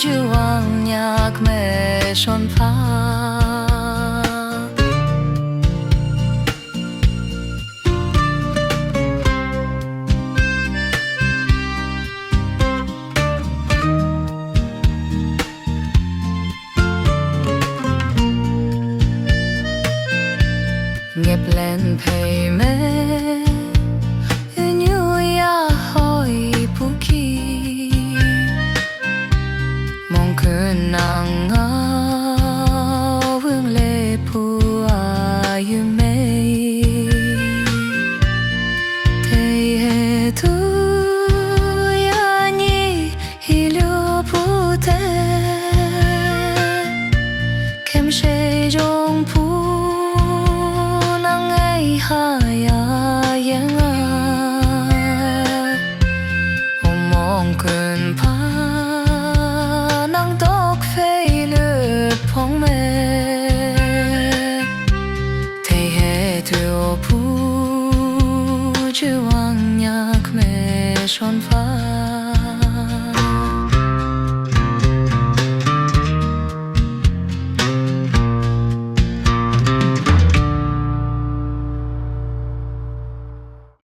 ju ang nhạc mẹ son pha nghiệp lên thầy mê như ya hỏi phú kỳ mong cơn nàng ngao vương lệ phù yêu mê thầy hệ thu ya nhi hi lưu phú thế kem shê jong phú haya yang mong cơn pa nang tóc phê lửa phong mê thầy hệ thừa phú chữ hoàng nhạc mê son pha